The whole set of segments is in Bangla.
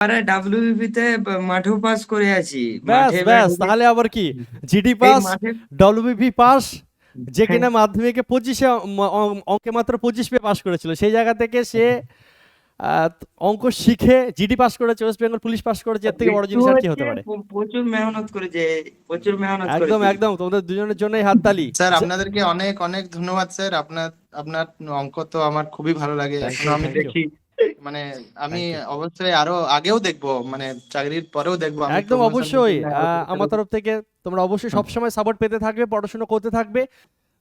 আরে ডাব্লিউবিপি তে মাঠেও পাস করে আছি, ব্যাস মাঠে ব্যাস, ব্যাটে তাহলে আবার কি, জিডি এই পাস, মাঠে। ডব্লিউবিপি পাস, যে কিনা মাধ্যমিকে 25-এ অঙ্কে মাত্র 25 পেয়ে পাস করেছিল, সেই জায়গা থেকে সে অঙ্ক শিখে জিডি পাস করেছে, ওয়েস্ট বেঙ্গল পুলিশ পাস করেছে, এর থেকে বড় একটু জিনিস আর কি হচ্ছে হতে পারে। প্রচুর মেহনত করেছে, প্রচুর মেহনত একদম করেছে। একদম, তোমাদের দুজনের জন্যই হাততালি। স্যার আপনাদেরকে অনেক অনেক ধন্যবাদ স্যার। আপনার আপনার অঙ্ক তো আমার খুবই ভালো লাগে, থ্যাংক এখনো ইউ, আমি থ্যাংক ইউ, দেখি। মানে আমি থ্যাংক ইউ। অবশ্যই আরো আগেও দেখবো, মানে চাকরির পরেও দেখবো। আমি একদম প্রমোশন অবশ্যই, জন্য আরো করতে আমার পারবো। তরফ থেকে তোমরা অবশ্যই সবসময় সাপোর্ট পেতে থাকবে, পড়াশোনা করতে থাকবে,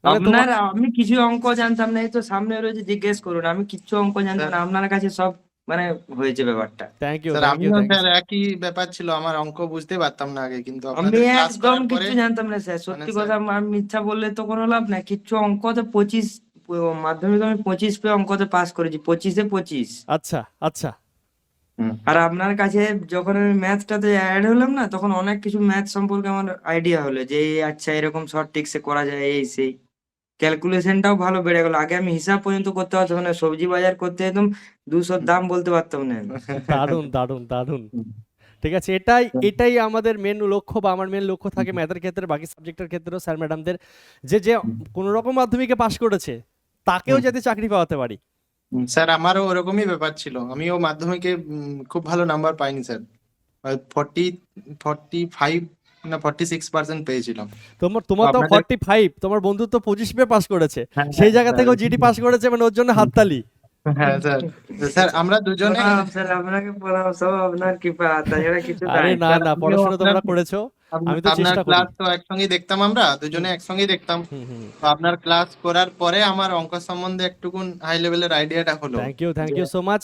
মানে তোমার। আমি কিছু অঙ্ক জানতাম না, এই তো সামনে রয়েছে, জিজ্ঞেস করুন। আমি কিছু অঙ্ক জানতাম স্যার না, আপনার কাছে সব মানে হয়েছে ব্যাপারটা। Thank you, sir thank you, আমিও থ্যাংক ইউ। স্যার একই ব্যাপার ছিল, আমার অঙ্ক বুঝতে পারতাম না আগে, কিন্তু আমি আপনাদের ক্লাস একদম করার পরে কিচ্ছু জানতাম না স্যার, মানে সত্যি স্যার। কথা। আমি মিথ্যা বললে তো কোনো লাভ নাই। কিচ্ছু অঙ্কতে 25, মাধ্যমিক আমি 25 পেয়ে অঙ্কতে পাস করেছি, 25-এ 25। আচ্ছা আচ্ছা। আর আপনার কাছে যখন আমি ম্যাথটাতে অ্যাড হলাম না, তখন অনেক কিছু ম্যাথ সম্পর্কে আমার আইডিয়া হলো যে এই আচ্ছা এরকম শর্ট ট্রিক্সে করা যায়, এই সেই ক্যালকুলেশনটাও ভালো বেড়ে গেল। আগে আমি হিসাব পর্যন্ত করতে পারতাম না, সবজি বাজার করতে একদম 200 দাম বলতে পারতাম না আমি। দারুণ দারুণ দারুণ। হুম। ঠিক আছে, এটাই এটাই আমাদের মেন লক্ষ্য, বা আমার মেন লক্ষ্য থাকে ম্যাথের ক্ষেত্রে, বাকি সাবজেক্টের ক্ষেত্রেও স্যার ম্যাডামদের, যে যে কোনো রকম মাধ্যমিকে পাশ করেছে তাকেও হুম। যাতে চাকরি পাওয়াতে পারি। স্যার আমারও ওরকমই ব্যাপার ছিল, আমিও মাধ্যমিকে খুব ভালো নাম্বার পাইনি স্যার। 45 না 46% পেয়েছিলাম। তোমার তো তোমার তো আপনাদের 45, তোমার বন্ধু তো 25 পেয়ে পাস করেছে, হ্যাঁ সেই হ্যাঁ জায়গা স্যার। থেকেও জিডি পাস করেছে, মানে ওর জন্য হাততালি। হ্যাঁ স্যার। স্যার আমরা দুজনে প্রণাম স্যার, আপনাকে প্রণাম, সব আপনার কৃপা, তাছাড়া কিছু আরে নাই। না স্যার না, আমিও পড়াশোনা আপনার তোমরা করেছো, আমি তো আপনার চেষ্টা করি। ক্লাস তো একসঙ্গেই দেখতাম, আমরা হুম দুজনে একসঙ্গেই দেখতাম। হুম হুম। তো আপনার ক্লাস করার পরে আমার অঙ্ক সম্বন্ধে একটুকুন হাই লেভেলের আইডিয়াটা হলো। থ্যাংক ইউ, থ্যাংক যে ইউ সো মাচ।